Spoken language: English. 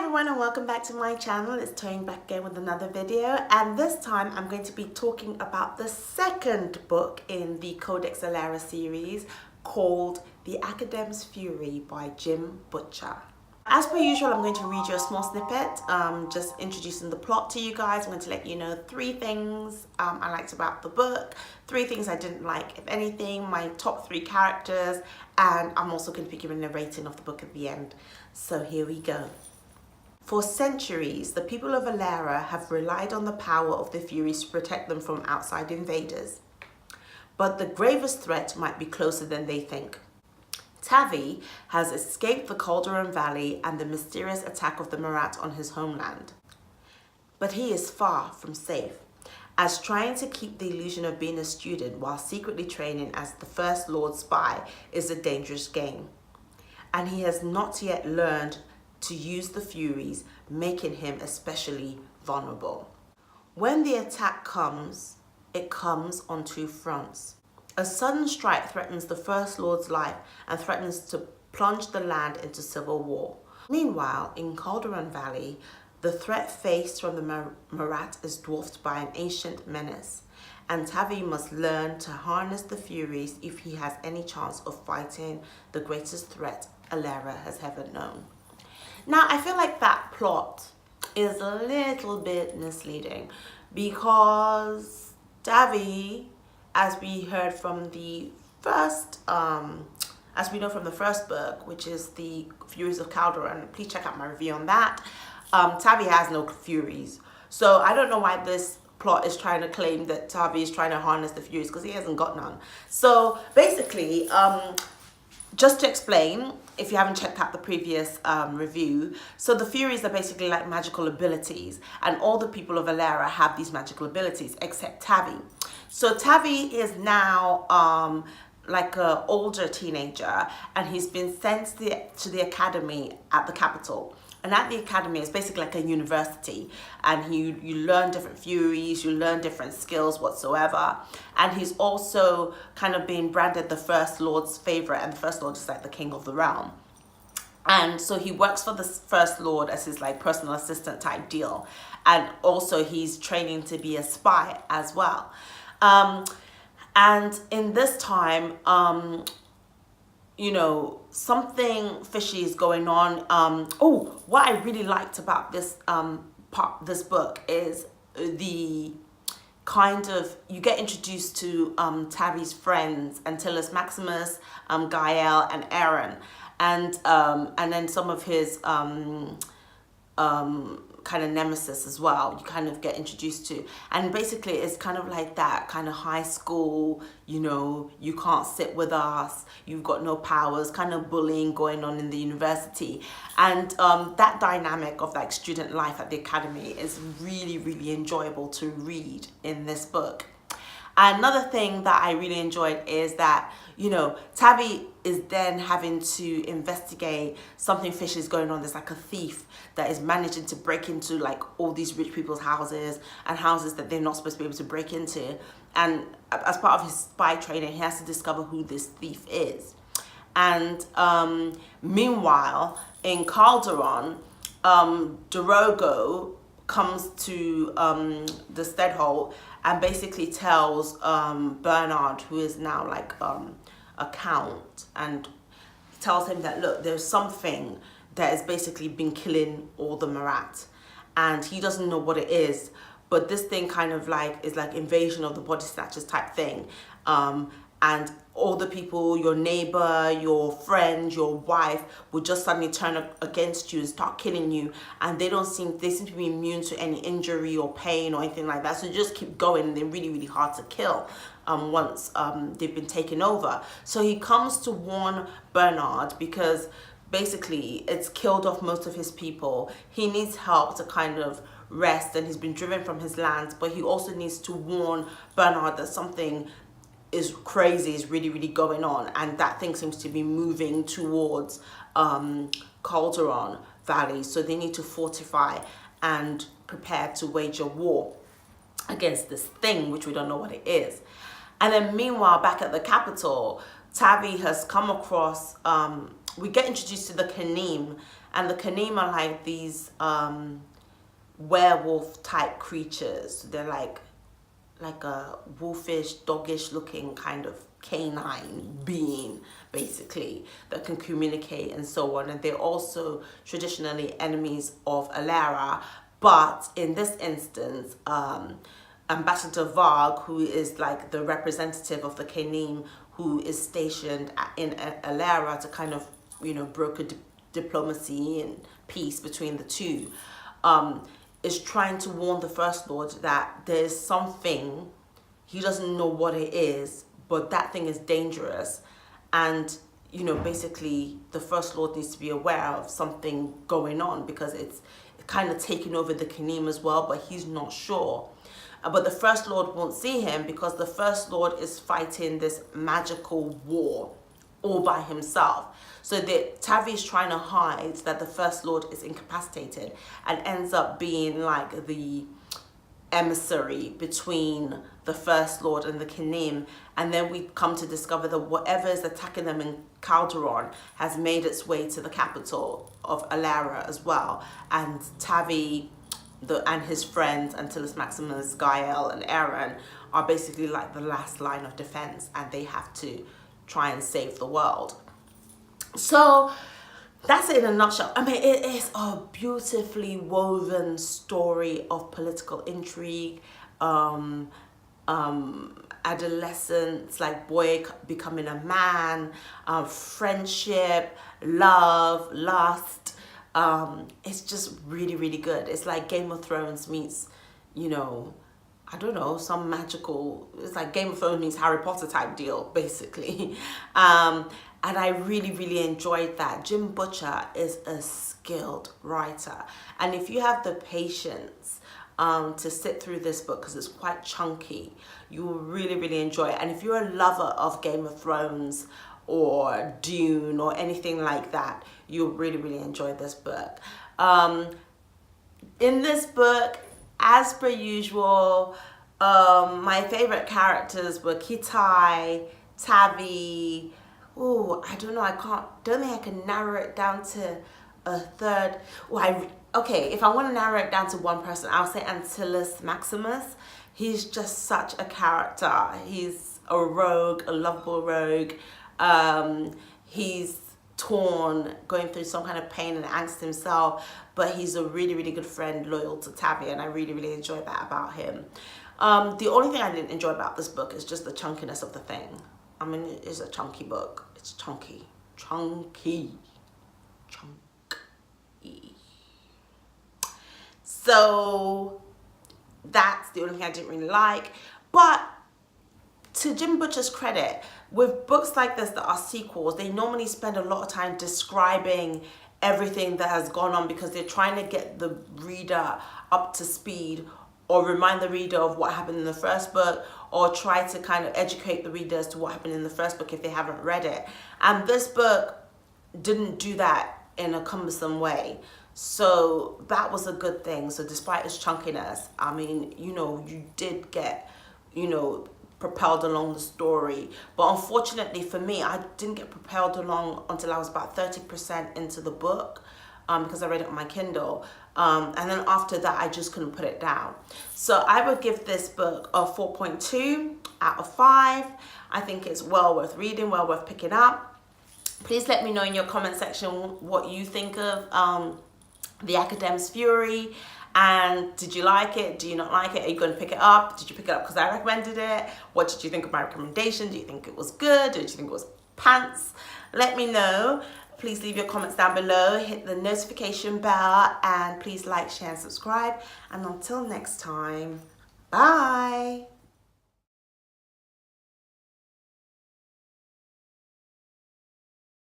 everyone and welcome back to my channel. It's Toying back again with another video, and this time I'm going to be talking about the second book in the Codex Alera series called The Academ's Fury by Jim Butcher. As per usual, I'm going to read you a small snippet, just introducing the plot to you guys. I'm going to let you know 3 things I liked about the book, 3 things I didn't like, if anything, my top 3 characters, and I'm also going to be giving a rating of the book at the end. So here we go. For centuries, the people of Alera have relied on the power of the Furies to protect them from outside invaders. But the gravest threat might be closer than they think. Tavi has escaped the Calderon Valley and the mysterious attack of the Marat on his homeland. But he is far from safe, as trying to keep the illusion of being a student while secretly training as the First Lord's spy is a dangerous game. And he has not yet learned to use the Furies, making him especially vulnerable. When the attack comes, it comes on 2 fronts. A sudden strike threatens the First Lord's life and threatens to plunge the land into civil war. Meanwhile, in Calderon Valley, the threat faced from the Marat is dwarfed by an ancient menace, and Tavi must learn to harness the Furies if he has any chance of fighting the greatest threat Alera has ever known. Now, I feel like that plot is a little bit misleading because Tavi, as we heard from the first, as we know from the first book, which is the Furies of Calderon, please check out my review on that. Tavi has no Furies, so I don't know why this plot is trying to claim that Tavi is trying to harness the Furies because he hasn't got none. So basically, just to explain, if you haven't checked out the previous review, so the Furies are basically like magical abilities, and all the people of Alera have these magical abilities except Tavi. So Tavi is now like an older teenager, and he's been sent to the academy at the capital. And at the academy, it's basically like a university, and you learn different Furies, you learn different skills whatsoever. And he's also kind of being branded the First Lord's favorite, and the First Lord is like the king of the realm. And so he works for the First Lord as his like personal assistant type deal, and also he's training to be a spy as well. And in this time, you know, something fishy is going on. Oh, what I really liked about this this book is the kind of, you get introduced to Tavi's friends, Antillus Maximus, Gaelle and Ehren, and then some of his kind of nemesis as well, you kind of get introduced to. And basically it's kind of like that kind of high school, you know, you can't sit with us, you've got no powers, kind of bullying going on in the university. And that dynamic of like student life at the academy is really, really enjoyable to read in this book. Another thing that I really enjoyed is that, you know, Tavi is then having to investigate something fishy is going on. There's like a thief that is managing to break into like all these rich people's houses and houses that they're not supposed to be able to break into. And as part of his spy training, he has to discover who this thief is. And meanwhile, in Calderon, Drogo comes to the Steadhold and basically tells Bernard, who is now like a count, and tells him that, look, there's something that has basically been killing all the Marat, and he doesn't know what it is, but this thing kind of like is like invasion of the body snatchers type thing, and all the people, your neighbor, your friend, your wife, will just suddenly turn against you and start killing you, and they seem to be immune to any injury or pain or anything like that. So just keep going. They're really, really hard to kill once they've been taken over. So he comes to warn Bernard because basically it's killed off most of his people. He needs help to kind of rest, and he's been driven from his lands, but he also needs to warn Bernard that something is crazy, is really, really going on, and that thing seems to be moving towards Calderon Valley. So they need to fortify and prepare to wage a war against this thing, which we don't know what it is. And then meanwhile, back at the capital, Tavi has come across, we get introduced to the Kanim, And the Kanim are like these werewolf type creatures. They're like a wolfish, doggish looking kind of canine being, basically, that can communicate and so on. And they're also traditionally enemies of Alera, but in this instance, Ambassador Varg, who is like the representative of the Kanim, who is stationed in Alera to kind of, broker diplomacy and peace between the two, is trying to warn the First Lord that there's something, he doesn't know what it is, but that thing is dangerous. And, basically the First Lord needs to be aware of something going on, because it's kind of taking over the Kanim as well, but he's not sure. But the First Lord won't see him because the First Lord is fighting this magical war all by himself. So that Tavi is trying to hide that the First Lord is incapacitated, and ends up being like the emissary between the First Lord and the Kanim. And then we come to discover that whatever is attacking them in Calderon has made its way to the capital of Alera as well. And Tavi and his friends, Antillus Maximus, Gaelle and Ehren, are basically like the last line of defense, and they have to try and save the world. So that's it in a nutshell. I mean, it is a beautifully woven story of political intrigue, adolescence, like boy becoming a man, friendship, love, lust. It's just really, really good. It's like Game of Thrones meets, I don't know, some magical, it's like Game of Thrones meets Harry Potter type deal, basically. And I really, really enjoyed that. Jim Butcher is a skilled writer. And if you have the patience to sit through this book, because it's quite chunky, you will really, really enjoy it. And if you're a lover of Game of Thrones or Dune or anything like that, you'll really, really enjoy this book. In this book, as per usual, my favorite characters were Kitai, Tavi. Oh, I don't know. Don't think I can narrow it down to a third. Okay, if I want to narrow it down to one person, I'll say Antillus Maximus. He's just such a character. He's a rogue, a lovable rogue. He's torn, going through some kind of pain and angst himself, but he's a really, really good friend, loyal to Tavi, and I really, really enjoyed that about him. The only thing I didn't enjoy about this book is just the chunkiness of the thing. I mean, it is a chunky book. It's chunky. So that's the only thing I didn't really like. But to Jim Butcher's credit, with books like this that are sequels, they normally spend a lot of time describing everything that has gone on, because they're trying to get the reader up to speed, or remind the reader of what happened in the first book, or try to kind of educate the reader as to what happened in the first book if they haven't read it. And this book didn't do that in a cumbersome way. So that was a good thing. So despite its chunkiness, I mean, you did get, propelled along the story. But unfortunately for me, I didn't get propelled along until I was about 30% into the book, because I read it on my Kindle. And then after that, I just couldn't put it down. So I would give this book a 4.2 out of 5. I think it's well worth reading, well worth picking up. Please let me know in your comment section what you think of the Academ's Fury. And did you like it? Do you not like it? Are you going to pick it up? Did you pick it up because I recommended it? What did you think of my recommendation? Do you think it was good? Or did you think it was pants? Let me know. Please leave your comments down below. Hit the notification bell. And please like, share, and subscribe. And until next time, bye.